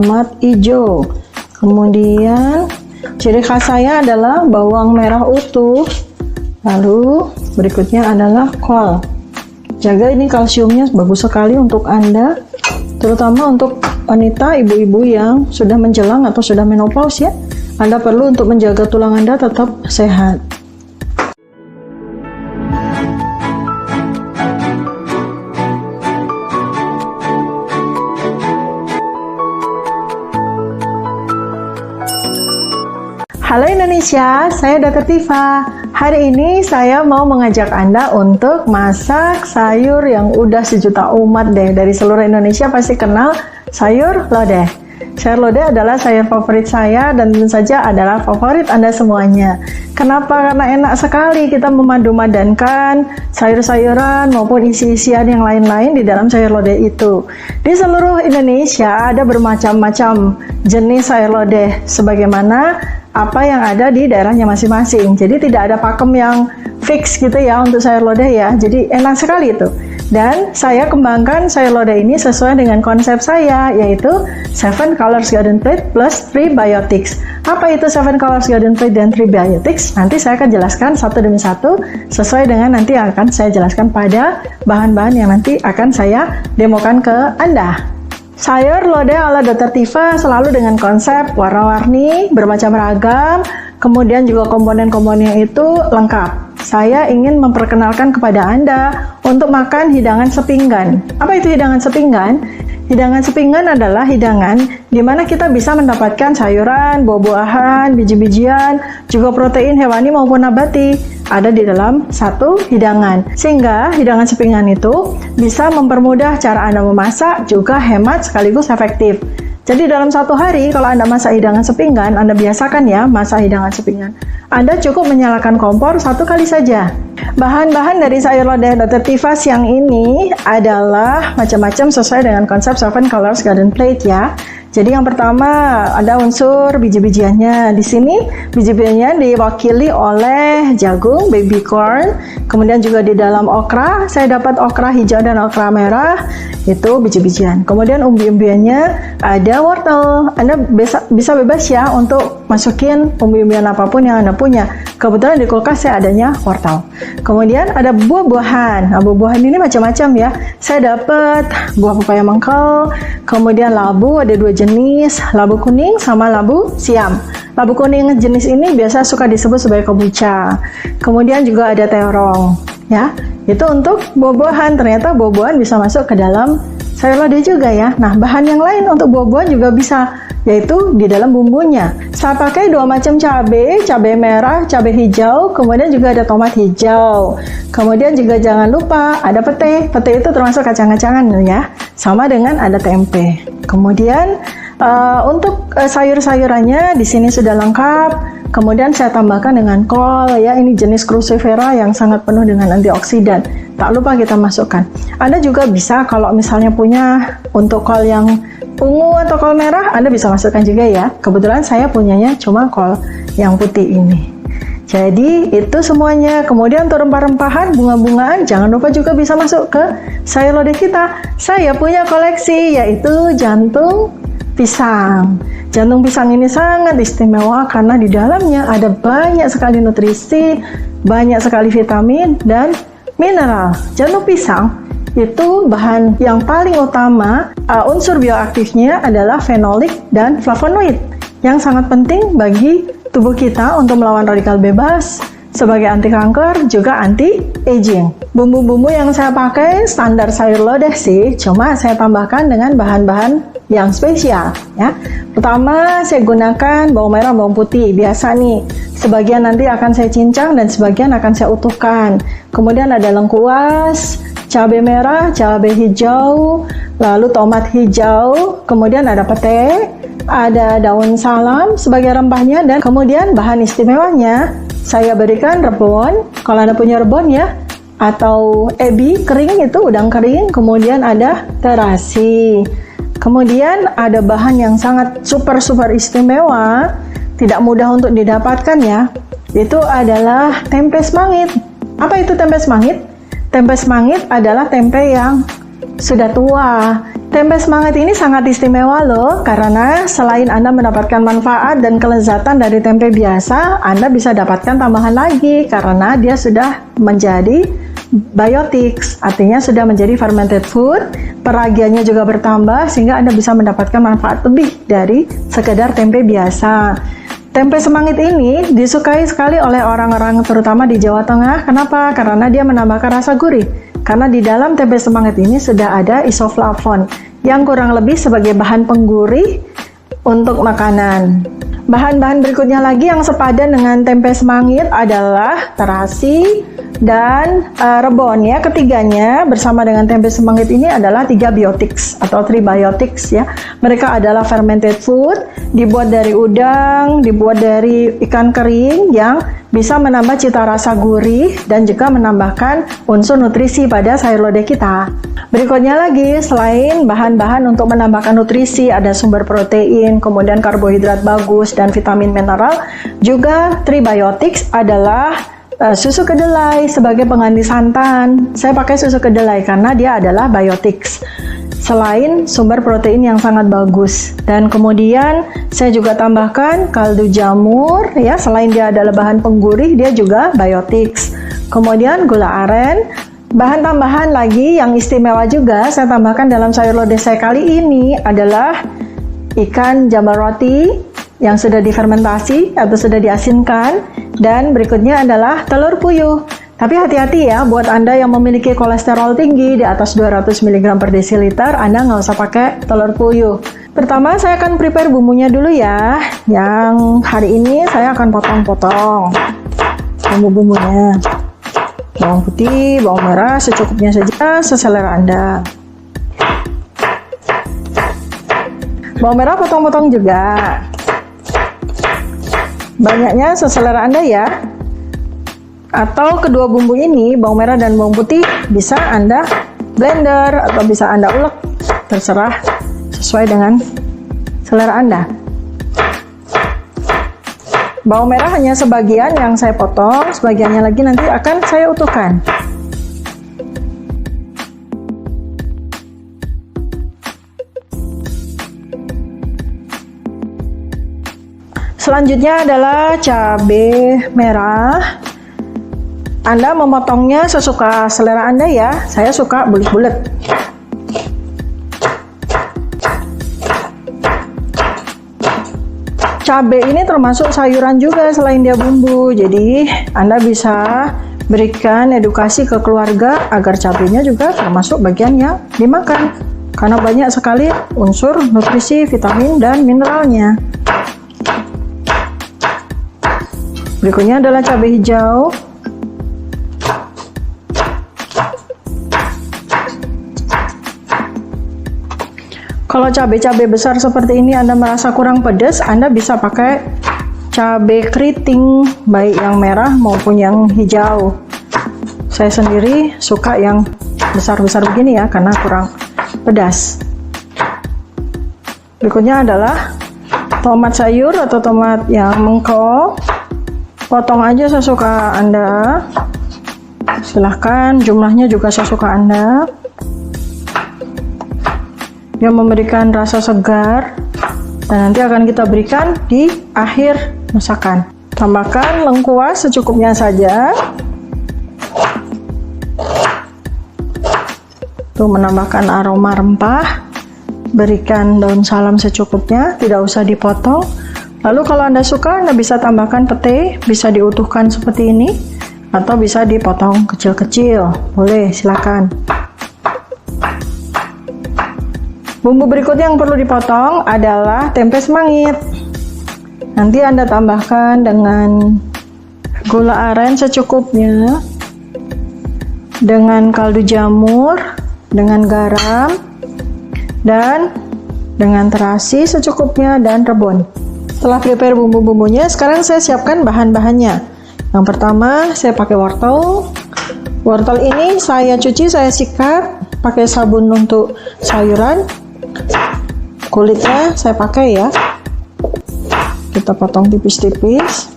tomat hijau. Kemudian ciri khas saya adalah bawang merah utuh. Lalu berikutnya adalah kol. Jaga ini kalsiumnya bagus sekali untuk Anda, terutama untuk wanita, ibu-ibu yang sudah menjelang atau sudah menopause ya. Anda perlu untuk menjaga tulang Anda tetap sehat. Halo Indonesia, saya Dr. Tifa. Hari ini saya mau mengajak Anda untuk masak sayur yang udah sejuta umat deh. Dari seluruh Indonesia pasti kenal sayur lodeh. Sayur lodeh adalah sayur favorit saya dan tentu saja adalah favorit Anda semuanya. Kenapa? Karena enak sekali kita memadu-madankan sayur-sayuran maupun isi-isian yang lain-lain di dalam sayur lodeh itu. Di seluruh Indonesia ada bermacam-macam jenis sayur lodeh sebagaimana apa yang ada di daerahnya masing-masing. Jadi tidak ada pakem yang fix gitu ya untuk sayur lodeh ya. Jadi enak sekali itu. Dan saya kembangkan sayur lodeh ini sesuai dengan konsep saya, yaitu 7 Colors Garden Plate plus Prebiotics. Apa itu 7 Colors Garden Plate dan Prebiotics? Nanti saya akan jelaskan satu demi satu sesuai dengan nanti yang akan saya jelaskan pada bahan-bahan yang nanti akan saya demokan ke Anda. Sayur lodeh ala Dr. Tifa selalu dengan konsep warna-warni, bermacam ragam, kemudian juga komponen-komponennya itu lengkap. Saya ingin memperkenalkan kepada Anda untuk makan hidangan sepinggan. Apa itu hidangan sepinggan? Hidangan sepinggan adalah hidangan di mana kita bisa mendapatkan sayuran, buah-buahan, biji-bijian, juga protein hewani maupun nabati ada di dalam satu hidangan. Sehingga hidangan sepinggan itu bisa mempermudah cara Anda memasak, juga hemat sekaligus efektif. Jadi dalam satu hari kalau Anda masak hidangan sepinggan, Anda biasakan ya masak hidangan sepinggan. Anda cukup menyalakan kompor satu kali saja. Bahan-bahan dari sayur lodeh Dr. Tifa siang ini adalah macam-macam sesuai dengan konsep 7 Colors Garden Plate ya. Jadi yang pertama ada unsur biji-bijiannya. Di sini biji-bijiannya diwakili oleh jagung, baby corn, kemudian juga di dalam okra, saya dapat okra hijau dan okra merah, itu biji-bijian. Kemudian umbi-umbiannya ada wortel. Anda bisa bebas ya untuk masukin umbi-umbian apapun yang Anda punya. Kebetulan di kulkas saya adanya wortel. Kemudian ada buah-buahan. Nah, buah-buahan ini macam-macam ya. Saya dapat buah pepaya mangkal, kemudian labu ada 2 jenis, labu kuning sama labu siam. Labu kuning jenis ini biasa suka disebut sebagai kombucha. Kemudian juga ada terong, ya. Itu untuk buah-buahan. Ternyata buah-buahan bisa masuk ke dalam sayur lodeh juga ya. Nah, bahan yang lain untuk buah-buahan juga bisa, yaitu di dalam bumbunya. Saya pakai 2 macam cabai merah, cabai hijau, kemudian juga ada tomat hijau. Kemudian juga jangan lupa ada pete. Pete itu termasuk kacang-kacangan ya. Sama dengan ada tempe. Kemudian untuk sayur-sayurannya di sini sudah lengkap. Kemudian saya tambahkan dengan kol ya. Ini jenis crucifera yang sangat penuh dengan antioksidan. Tak lupa kita masukkan. Anda juga bisa kalau misalnya punya untuk kol yang ungu atau kol merah, Anda bisa masukkan juga ya. Kebetulan saya punyanya cuma kol yang putih ini. Jadi itu semuanya. Kemudian untuk rempah-rempahan, bunga-bungaan, jangan lupa juga bisa masuk ke sayur lodeh kita. Saya punya koleksi yaitu jantung pisang. Jantung pisang ini sangat istimewa karena di dalamnya ada banyak sekali nutrisi, banyak sekali vitamin dan mineral. Jantung pisang itu bahan yang paling utama, unsur bioaktifnya adalah fenolik dan flavonoid yang sangat penting bagi tubuh kita untuk melawan radikal bebas, sebagai anti kanker, juga anti aging. Bumbu-bumbu yang saya pakai standar sayur lodeh sih, cuma saya tambahkan dengan bahan-bahan yang spesial ya. Pertama saya gunakan bawang merah, bawang putih biasa nih. Sebagian nanti akan saya cincang dan sebagian akan saya utuhkan. Kemudian ada lengkuas, cabai merah, cabai hijau, lalu tomat hijau, kemudian ada pete, ada daun salam sebagai rempahnya, dan kemudian bahan istimewanya saya berikan rebon, kalau Anda punya rebon ya, atau ebi kering, itu udang kering, kemudian ada terasi. Kemudian ada bahan yang sangat super istimewa, tidak mudah untuk didapatkan ya, itu adalah tempe semangit. Apa itu tempe semangit? Tempe semangit adalah tempe yang sudah tua, Tempe semangit ini sangat istimewa loh, karena selain Anda mendapatkan manfaat dan kelezatan dari tempe biasa, Anda bisa dapatkan tambahan lagi karena dia sudah menjadi biotics, artinya sudah menjadi fermented food, peragiannya juga bertambah sehingga Anda bisa mendapatkan manfaat lebih dari sekedar tempe biasa. Tempe semangit ini disukai sekali oleh orang-orang terutama di Jawa Tengah. Kenapa? Karena dia menambahkan rasa gurih. Karena di dalam tempe semangit ini sudah ada isoflavon yang kurang lebih sebagai bahan penggurih untuk makanan. Bahan-bahan berikutnya lagi yang sepadan dengan tempe semangit adalah terasi dan rebon ya. Ketiganya bersama dengan tempe semangit ini adalah 3 biotics atau 3 biotics ya. Mereka adalah fermented food, dibuat dari udang, dibuat dari ikan kering yang bisa menambah cita rasa gurih dan juga menambahkan unsur nutrisi pada sayur lodeh kita. Berikutnya lagi, selain bahan-bahan untuk menambahkan nutrisi, ada sumber protein, kemudian karbohidrat bagus, dan vitamin mineral, juga 3 biotics adalah susu kedelai sebagai pengganti santan. Saya pakai susu kedelai karena dia adalah biotics. Selain sumber protein yang sangat bagus, dan kemudian saya juga tambahkan kaldu jamur ya, selain dia adalah bahan penggurih, dia juga biotics. Kemudian gula aren, bahan tambahan lagi yang istimewa juga saya tambahkan dalam sayur lodeh saya kali ini adalah ikan jambal roti yang sudah difermentasi atau sudah diasinkan, dan berikutnya adalah telur puyuh. Tapi hati-hati ya, buat Anda yang memiliki kolesterol tinggi di atas 200 mg per desiliter, Anda nggak usah pakai telur puyuh. Pertama, saya akan prepare bumbunya dulu ya. Yang hari ini saya akan potong-potong bumbu-bumbunya. Bawang putih, bawang merah secukupnya saja, seselera Anda. Bawang merah potong-potong juga. Banyaknya seselera Anda ya. Atau kedua bumbu ini, bawang merah dan bawang putih, bisa Anda blender atau bisa Anda ulek, terserah sesuai dengan selera Anda. Bawang merah hanya sebagian yang saya potong, sebagiannya lagi nanti akan saya utuhkan. Selanjutnya adalah cabai merah. Anda memotongnya sesuka selera Anda ya. Saya suka bulat-bulat. Cabai ini termasuk sayuran juga selain dia bumbu. Jadi Anda bisa berikan edukasi ke keluarga agar cabainya juga termasuk bagian yang dimakan. Karena banyak sekali unsur nutrisi, vitamin, dan mineralnya. Berikutnya adalah cabai hijau. Kalau cabai-cabai besar seperti ini Anda merasa kurang pedas, Anda bisa pakai cabai keriting, baik yang merah maupun yang hijau. Saya sendiri suka yang besar-besar begini ya, karena kurang pedas. Berikutnya adalah tomat sayur atau tomat yang mengkol. Potong aja sesuka Anda. Silahkan, jumlahnya juga sesuka Anda. Yang memberikan rasa segar, dan nanti akan kita berikan di akhir masakan. Tambahkan lengkuas secukupnya saja. Tuh, menambahkan aroma rempah. Berikan daun salam secukupnya, tidak usah dipotong. Lalu kalau Anda suka, Anda bisa tambahkan pete, bisa diutuhkan seperti ini, atau bisa dipotong kecil-kecil. Boleh, silakan. Bumbu berikutnya yang perlu dipotong adalah tempe semangit. Nanti Anda tambahkan dengan gula aren secukupnya, dengan kaldu jamur, dengan garam, dan dengan terasi secukupnya, dan rebon. Setelah prepare bumbu-bumbunya, sekarang saya siapkan bahan-bahannya. Yang pertama, saya pakai wortel. Wortel ini saya cuci, saya sikat, pakai sabun untuk sayuran. Kulitnya saya pakai ya. Kita potong tipis-tipis.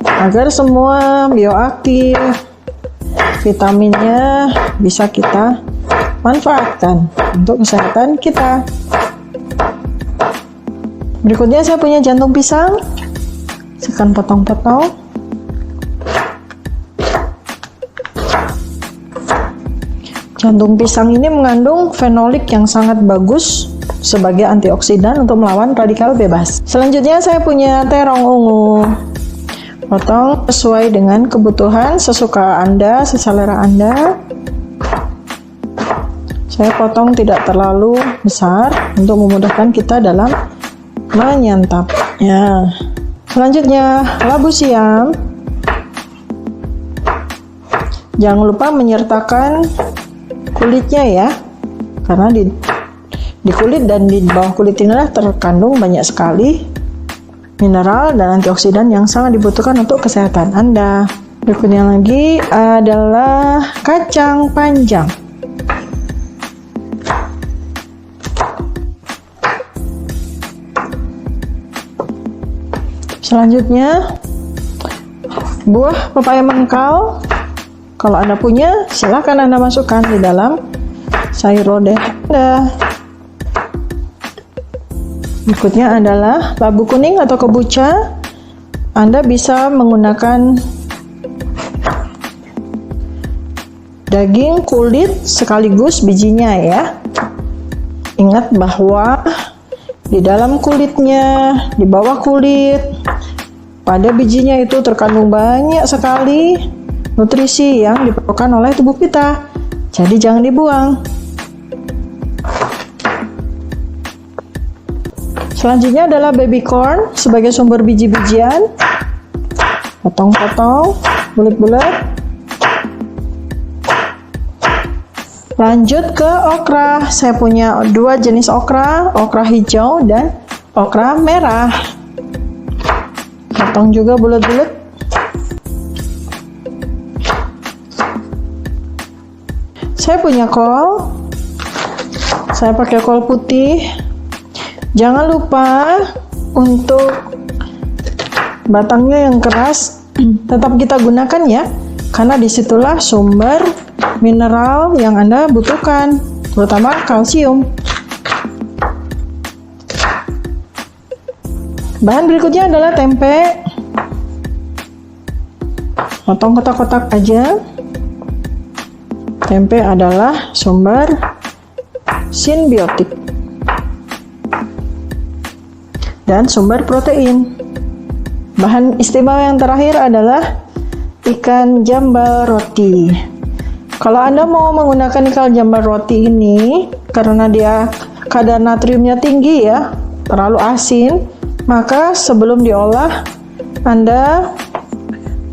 Agar semua bioaktif vitaminnya bisa kita manfaatkan untuk kesehatan kita. Berikutnya saya punya jantung pisang. Saya akan potong-potong. Jantung pisang ini mengandung fenolik yang sangat bagus sebagai antioksidan untuk melawan radikal bebas. Selanjutnya saya punya terong ungu. Potong sesuai dengan kebutuhan sesuka Anda, seselera Anda. Saya potong tidak terlalu besar untuk memudahkan kita dalam menyantapnya. Selanjutnya labu siam. Jangan lupa menyertakan kulitnya ya, karena di kulit dan di bawah kulit inilah terkandung banyak sekali mineral dan antioksidan yang sangat dibutuhkan untuk kesehatan Anda. Berikutnya lagi adalah kacang panjang. Selanjutnya buah pepaya mengkal. Kalau Anda punya, silahkan Anda masukkan di dalam sayur lodeh Anda. Berikutnya adalah labu kuning atau kombucha. Anda bisa menggunakan daging, kulit, sekaligus bijinya ya. Ingat bahwa di dalam kulitnya, di bawah kulit, pada bijinya itu terkandung banyak sekali nutrisi yang diperlukan oleh tubuh kita. Jadi jangan dibuang. Selanjutnya adalah baby corn sebagai sumber biji-bijian. Potong-potong, bulat-bulat. Lanjut ke okra. Saya punya dua jenis okra hijau dan okra merah. Potong juga bulat-bulat. Saya punya kol. Saya pakai kol putih. Jangan lupa untuk batangnya yang keras tetap kita gunakan ya, karena disitulah sumber mineral yang Anda butuhkan, terutama kalsium. Bahan berikutnya adalah tempe. Potong kotak-kotak aja. Tempe adalah sumber simbiotik dan sumber protein. Bahan istimewa yang terakhir adalah ikan jambal roti. Kalau Anda mau menggunakan ikan jambal roti ini, karena dia kadar natriumnya tinggi ya, terlalu asin, maka sebelum diolah Anda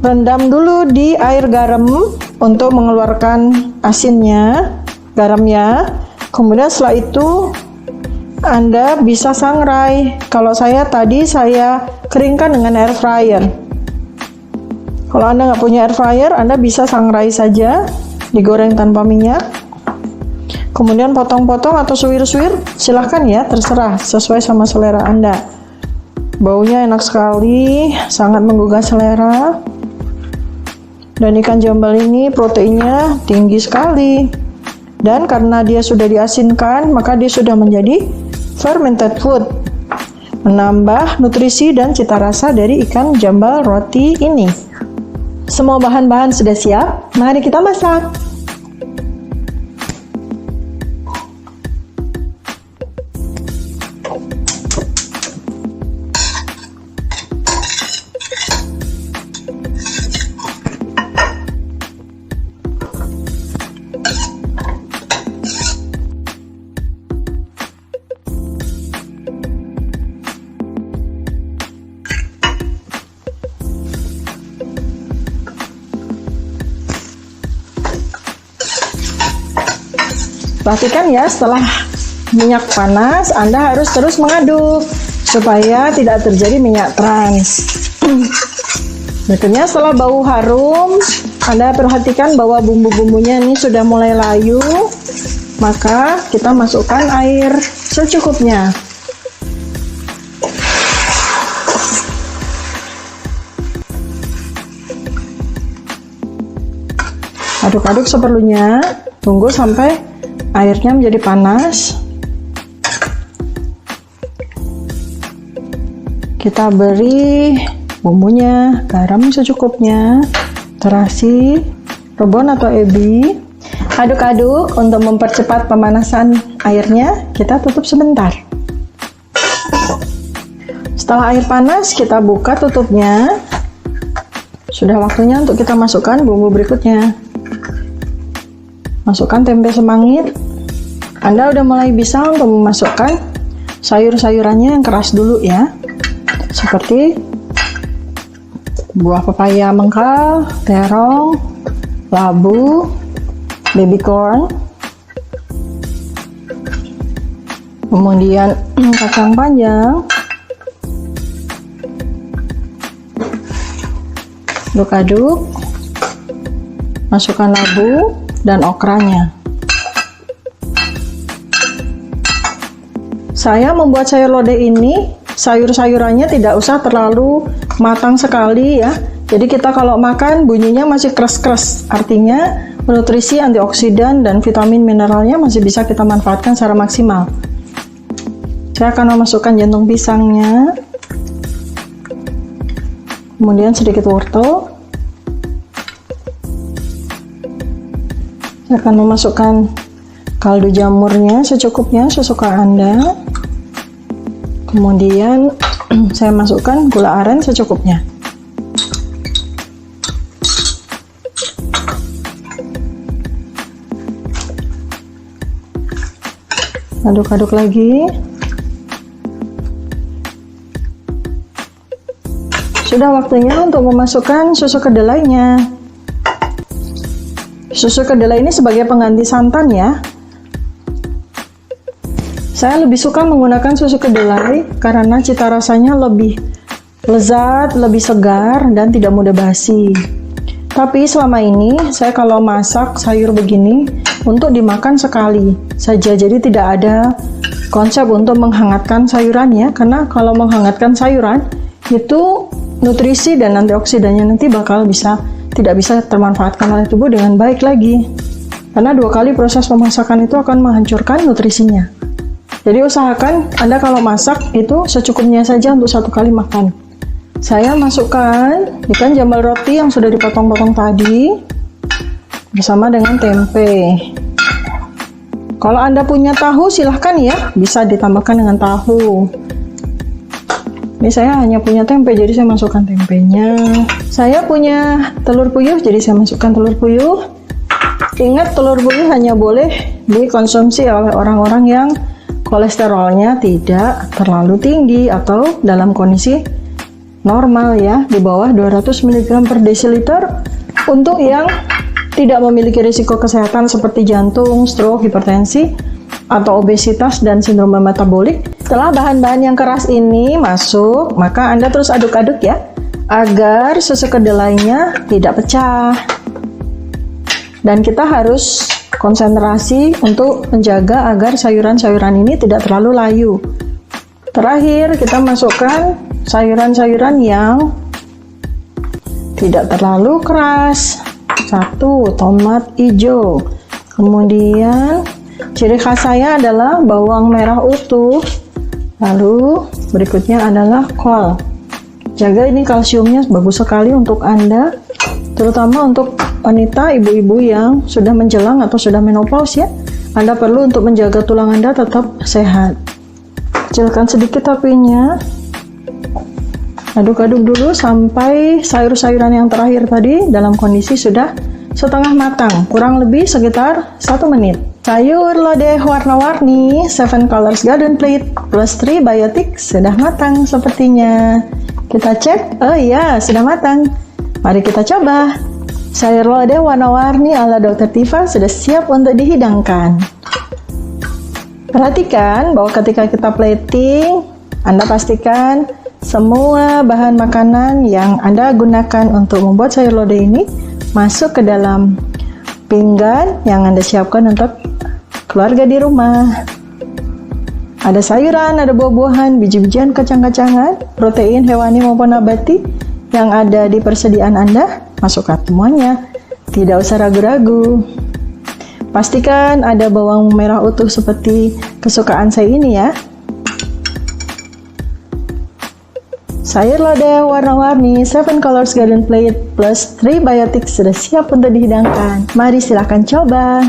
rendam dulu di air garam untuk mengeluarkan asinnya, garamnya. Kemudian setelah itu Anda bisa sangrai. Kalau saya tadi keringkan dengan air fryer. Kalau Anda nggak punya air fryer, Anda bisa sangrai saja, digoreng tanpa minyak. Kemudian potong-potong atau suwir-suwir, silahkan ya, terserah sesuai sama selera Anda. Baunya enak sekali, sangat menggugah selera. Dan ikan jambal ini proteinnya tinggi sekali. Dan karena dia sudah diasinkan, maka dia sudah menjadi fermented food, menambah nutrisi dan cita rasa dari ikan jambal roti ini. Semua bahan-bahan sudah siap, mari kita masak. Perhatikan ya, setelah minyak panas, Anda harus terus mengaduk supaya tidak terjadi minyak trans. Berikutnya setelah bau harum, Anda perhatikan bahwa bumbu-bumbunya ini sudah mulai layu, maka kita masukkan air secukupnya. Aduk-aduk seperlunya, tunggu sampai airnya menjadi panas. Kita beri bumbunya, garam secukupnya, terasi, rebon atau ebi. Aduk-aduk untuk mempercepat pemanasan airnya, kita tutup sebentar. Setelah air panas, kita buka tutupnya. Sudah waktunya untuk kita masukkan bumbu berikutnya. Masukkan tempe semangit. Anda udah mulai bisa untuk memasukkan sayur-sayurannya yang keras dulu ya. Seperti buah pepaya mengkal, terong, labu, baby corn, kemudian kacang panjang. Aduk-aduk, masukkan labu dan okranya. Saya membuat sayur lodeh ini, sayur-sayurannya tidak usah terlalu matang sekali ya. Jadi kita kalau makan bunyinya masih keras-keras, artinya nutrisi, antioksidan, dan vitamin mineralnya masih bisa kita manfaatkan secara maksimal. Saya akan memasukkan jantung pisangnya, kemudian sedikit wortel. Saya akan memasukkan kaldu jamurnya secukupnya, sesuka Anda. Kemudian saya masukkan gula aren secukupnya. Aduk-aduk lagi. Sudah waktunya untuk memasukkan susu kedelainya. Susu kedelai ini sebagai pengganti santan ya. Saya lebih suka menggunakan susu kedelai karena cita rasanya lebih lezat, lebih segar, dan tidak mudah basi. Tapi selama ini saya kalau masak sayur begini untuk dimakan sekali saja, jadi tidak ada konsep untuk menghangatkan sayurannya, karena kalau menghangatkan sayuran itu nutrisi dan antioksidannya nanti tidak bisa termanfaatkan oleh tubuh dengan baik lagi, karena 2 kali proses pemasakan itu akan menghancurkan nutrisinya. Jadi usahakan Anda kalau masak itu secukupnya saja untuk 1 kali makan. Saya masukkan ikan jambal roti yang sudah dipotong-potong tadi bersama dengan tempe. Kalau Anda punya tahu silahkan ya, bisa ditambahkan dengan tahu. Ini saya hanya punya tempe, jadi saya masukkan tempenya. Saya punya telur puyuh, jadi saya masukkan telur puyuh. Ingat, telur puyuh hanya boleh dikonsumsi oleh orang-orang yang kolesterolnya tidak terlalu tinggi atau dalam kondisi normal ya, di bawah 200 mg per desiliter. Untuk yang tidak memiliki risiko kesehatan seperti jantung, stroke, hipertensi, atau obesitas dan sindrom metabolik. Setelah bahan-bahan yang keras ini masuk, maka Anda terus aduk-aduk ya, agar susu kedelainya tidak pecah. Dan kita harus konsentrasi untuk menjaga agar sayuran-sayuran ini tidak terlalu layu. Terakhir, kita masukkan sayuran-sayuran yang tidak terlalu keras. 1, tomat hijau. Kemudian ciri khas saya adalah bawang merah utuh. Lalu berikutnya adalah kol. Jaga ini kalsiumnya bagus sekali untuk Anda, terutama untuk wanita, ibu-ibu yang sudah menjelang atau sudah menopause ya. Anda perlu untuk menjaga tulang Anda tetap sehat. Kecilkan sedikit apinya. Aduk-aduk dulu sampai sayur-sayuran yang terakhir tadi dalam kondisi sudah setengah matang, kurang lebih sekitar 1 menit. Sayur lodeh warna-warni 7 Colors Garden Plate plus 3 Biotic sudah matang sepertinya. Kita cek, oh iya sudah matang. Mari kita coba. Sayur lodeh warna-warni ala Dr. Tiva sudah siap untuk dihidangkan. Perhatikan bahwa ketika kita plating, Anda pastikan semua bahan makanan yang Anda gunakan untuk membuat sayur lodeh ini masuk ke dalam pinggan yang Anda siapkan untuk keluarga di rumah. Ada sayuran, ada buah-buahan, biji-bijian, kacang-kacangan, protein hewani maupun nabati yang ada di persediaan Anda, masukkan semuanya. Tidak usah ragu-ragu. Pastikan ada bawang merah utuh seperti kesukaan saya ini ya. Sayur lodeh warna-warni 7 colors garden plate plus 3 biotics sudah siap untuk dihidangkan. Mari silakan coba.